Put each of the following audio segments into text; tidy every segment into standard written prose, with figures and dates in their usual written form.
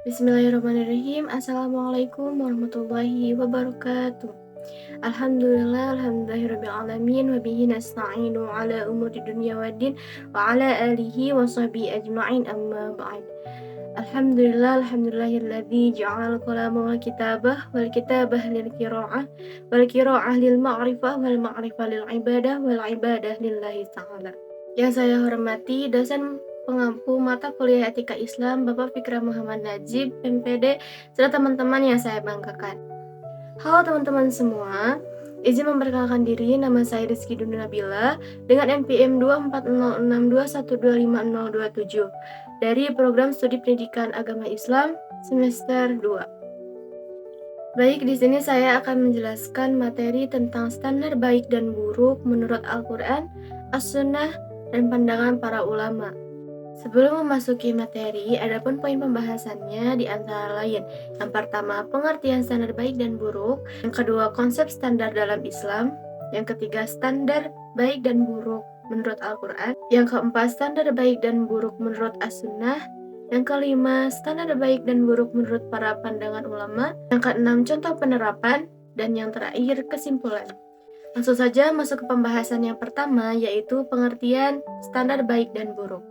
Bismillahirrahmanirrahim. Assalamualaikum warahmatullahi wabarakatuh. Alhamdulillahirabbil alamin wa bihi nasta'inu ala umuri dunya waddin wa ala alihi wa sahbihi ajma'in amma ba'd. Alhamdulillahilladzi ja'ala al-qalama wal kitabah lil qira'ah wal qira'ah lil ma'rifah wal ma'rifah lil ibadah lillahi ta'ala. Yang saya hormati dosen pengampu mata kuliah Etika Islam Bapak Fikra Muhammad Najib, MPD, serta teman-teman yang saya banggakan. Halo teman-teman semua, izin memperkenalkan diri, nama saya Rizky Dunu Nabila dengan NPM 24062125027 dari Program Studi Pendidikan Agama Islam semester 2. Baik, di sini saya akan menjelaskan materi tentang standar baik dan buruk menurut Al-Quran, As-Sunnah, dan pandangan para ulama. Sebelum memasuki materi, adapun poin pembahasannya di antara lain. Yang pertama, pengertian standar baik dan buruk. Yang kedua, konsep standar dalam Islam. Yang ketiga, standar baik dan buruk menurut Al-Quran. Yang keempat, standar baik dan buruk menurut As-Sunnah. Yang kelima, standar baik dan buruk menurut para pandangan ulama. Yang keenam, contoh penerapan. Dan yang terakhir, kesimpulan. Langsung saja masuk ke pembahasan yang pertama, yaitu pengertian standar baik dan buruk.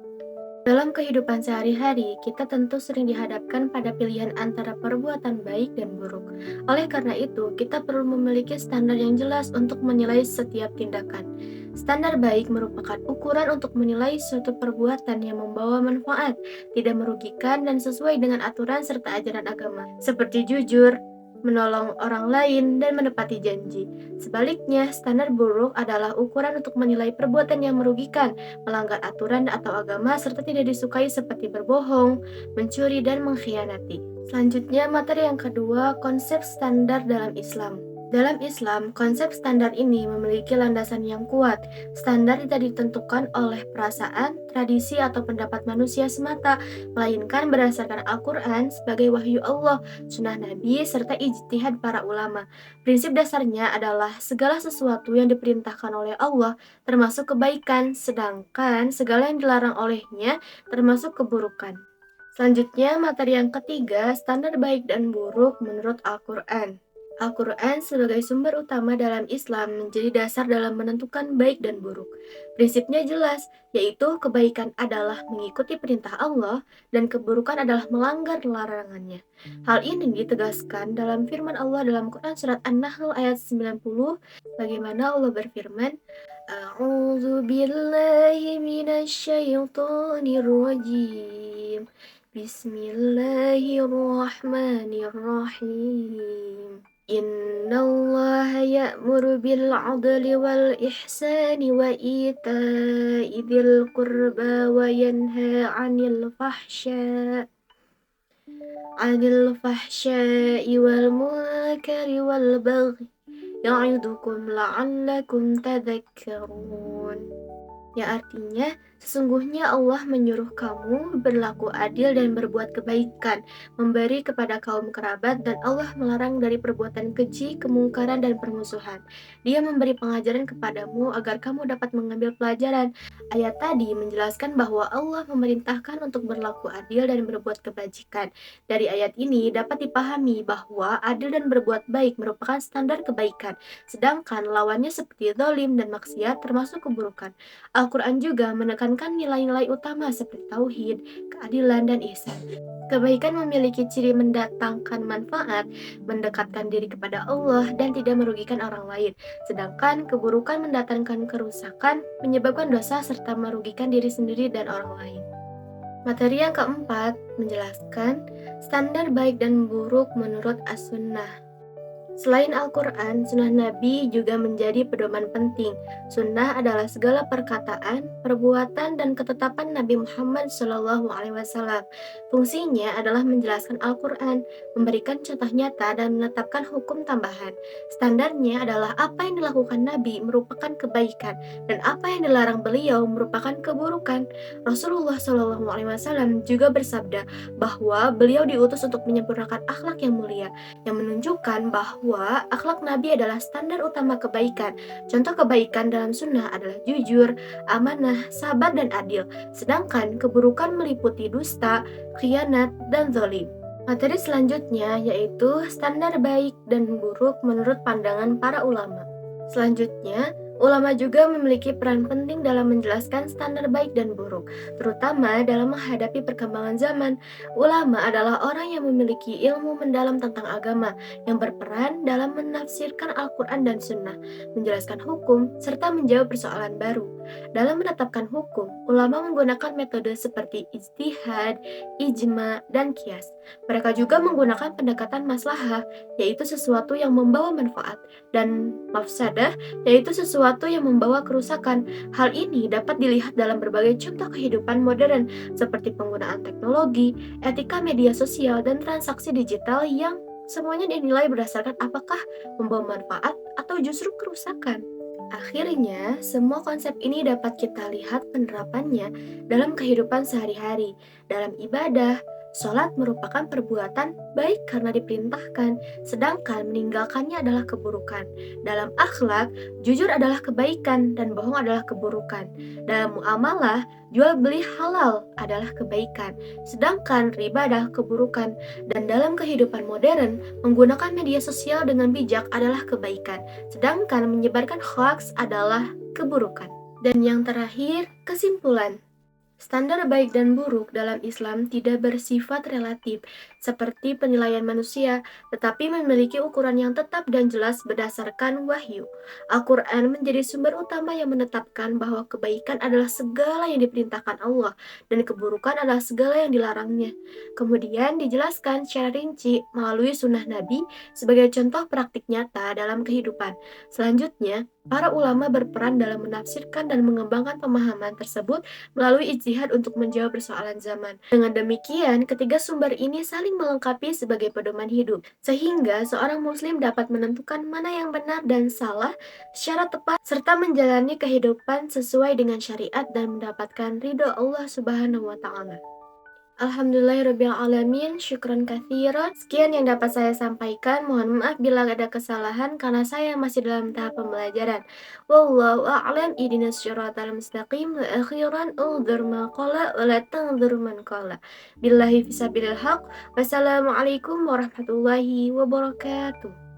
Dalam kehidupan sehari-hari, kita tentu sering dihadapkan pada pilihan antara perbuatan baik dan buruk. Oleh karena itu, kita perlu memiliki standar yang jelas untuk menilai setiap tindakan. Standar baik merupakan ukuran untuk menilai suatu perbuatan yang membawa manfaat, tidak merugikan, dan sesuai dengan aturan serta ajaran agama, seperti jujur, menolong orang lain, dan menepati janji. Sebaliknya, standar buruk adalah ukuran untuk menilai perbuatan yang merugikan, melanggar aturan atau agama, serta tidak disukai seperti berbohong, mencuri, dan mengkhianati. Selanjutnya, materi yang kedua, konsep standar dalam Islam. Dalam Islam, konsep standar ini memiliki landasan yang kuat. Standar tidak ditentukan oleh perasaan, tradisi, atau pendapat manusia semata, melainkan berdasarkan Al-Quran sebagai wahyu Allah, sunnah Nabi, serta ijtihad para ulama. Prinsip dasarnya adalah segala sesuatu yang diperintahkan oleh Allah termasuk kebaikan, sedangkan segala yang dilarang olehnya termasuk keburukan. Selanjutnya, materi yang ketiga, standar baik dan buruk menurut Al-Quran. Al-Quran sebagai sumber utama dalam Islam menjadi dasar dalam menentukan baik dan buruk. Prinsipnya jelas, yaitu kebaikan adalah mengikuti perintah Allah dan keburukan adalah melanggar larangannya. Hal ini ditegaskan dalam firman Allah dalam Quran Surat An-Nahl ayat 90, bagaimana Allah berfirman, A'udzu billahi minasyaitonir rajim. Bismillahirrahmanirrahim. Innallaha ya'muru bil 'adli wal ihsani wa ita'i dzil qurba wa yanha 'anil fahsya'i wal munkari wal baghi ya'idukum la'allakum tadhakkarun. Yang artinya, sesungguhnya Allah menyuruh kamu berlaku adil dan berbuat kebaikan, memberi kepada kaum kerabat, dan Allah melarang dari perbuatan keji, kemungkaran, dan permusuhan. Dia memberi pengajaran kepadamu agar kamu dapat mengambil pelajaran. Ayat tadi menjelaskan bahwa Allah memerintahkan untuk berlaku adil dan berbuat kebajikan. Dari ayat ini dapat dipahami bahwa adil dan berbuat baik merupakan standar kebaikan, sedangkan lawannya seperti zalim dan maksiat termasuk keburukan. Al-Quran juga menekankan nilai-nilai utama seperti tauhid, keadilan, dan ihsan. Kebaikan memiliki ciri mendatangkan manfaat, mendekatkan diri kepada Allah, dan tidak merugikan orang lain. Sedangkan keburukan mendatangkan kerusakan, menyebabkan dosa, serta merugikan diri sendiri dan orang lain. Materi yang keempat menjelaskan standar baik dan buruk menurut As-Sunnah. Selain Al-Quran, sunnah Nabi juga menjadi pedoman penting. Sunnah adalah segala perkataan, perbuatan, dan ketetapan Nabi Muhammad SAW. Fungsinya adalah menjelaskan Al-Quran, memberikan contoh nyata, dan menetapkan hukum tambahan. Standarnya adalah apa yang dilakukan Nabi merupakan kebaikan, dan apa yang dilarang beliau merupakan keburukan. Rasulullah SAW juga bersabda bahwa beliau diutus untuk menyempurnakan akhlak yang mulia, yang menunjukkan bahwa akhlak Nabi adalah standar utama kebaikan. Contoh kebaikan dalam sunnah adalah jujur, amanah, sabar, dan adil. Sedangkan keburukan meliputi dusta, khianat, dan zalim. Materi selanjutnya yaitu standar baik dan buruk menurut pandangan para ulama. Selanjutnya, ulama juga memiliki peran penting dalam menjelaskan standar baik dan buruk, terutama dalam menghadapi perkembangan zaman. Ulama adalah orang yang memiliki ilmu mendalam tentang agama, yang berperan dalam menafsirkan Al-Quran dan Sunnah, menjelaskan hukum, serta menjawab persoalan baru. Dalam menetapkan hukum, ulama menggunakan metode seperti ijtihad, ijma, dan kias. Mereka juga menggunakan pendekatan maslahah, yaitu sesuatu yang membawa manfaat, dan mafsadah, yaitu sesuatu yang membawa kerusakan. Hal ini dapat dilihat dalam berbagai contoh kehidupan modern, seperti penggunaan teknologi, etika media sosial, dan transaksi digital yang semuanya dinilai berdasarkan apakah membawa manfaat atau justru kerusakan. Akhirnya, semua konsep ini dapat kita lihat penerapannya dalam kehidupan sehari-hari. Dalam ibadah, sholat merupakan perbuatan baik karena diperintahkan, sedangkan meninggalkannya adalah keburukan. Dalam akhlak, jujur adalah kebaikan dan bohong adalah keburukan. Dalam muamalah, jual beli halal adalah kebaikan, sedangkan riba adalah keburukan. Dan dalam kehidupan modern, menggunakan media sosial dengan bijak adalah kebaikan, sedangkan menyebarkan hoaks adalah keburukan. Dan yang terakhir, kesimpulan. Standar baik dan buruk dalam Islam tidak bersifat relatif seperti penilaian manusia, tetapi memiliki ukuran yang tetap dan jelas berdasarkan wahyu. Al-Quran menjadi sumber utama yang menetapkan bahwa kebaikan adalah segala yang diperintahkan Allah dan keburukan adalah segala yang dilarangnya. Kemudian dijelaskan secara rinci melalui sunnah Nabi sebagai contoh praktik nyata dalam kehidupan. Selanjutnya, para ulama berperan dalam menafsirkan dan mengembangkan pemahaman tersebut melalui ijtihad untuk menjawab persoalan zaman. Dengan demikian, ketiga sumber ini saling melengkapi sebagai pedoman hidup, sehingga seorang muslim dapat menentukan mana yang benar dan salah secara tepat, serta menjalani kehidupan sesuai dengan syariat dan mendapatkan ridho Allah Subhanahu wa Ta'ala. Alhamdulillahirrabbilalamin, syukran katsiran. Sekian yang dapat saya sampaikan. Mohon maaf bila ada kesalahan karena saya masih dalam tahap pembelajaran. Wallahu a'lam, ihdinas syiratal mustaqim, wa akhiran udhur ma qala wa la tanzur man qala. Billahi fisabilil haq. Wassalamualaikum warahmatullahi wabarakatuh.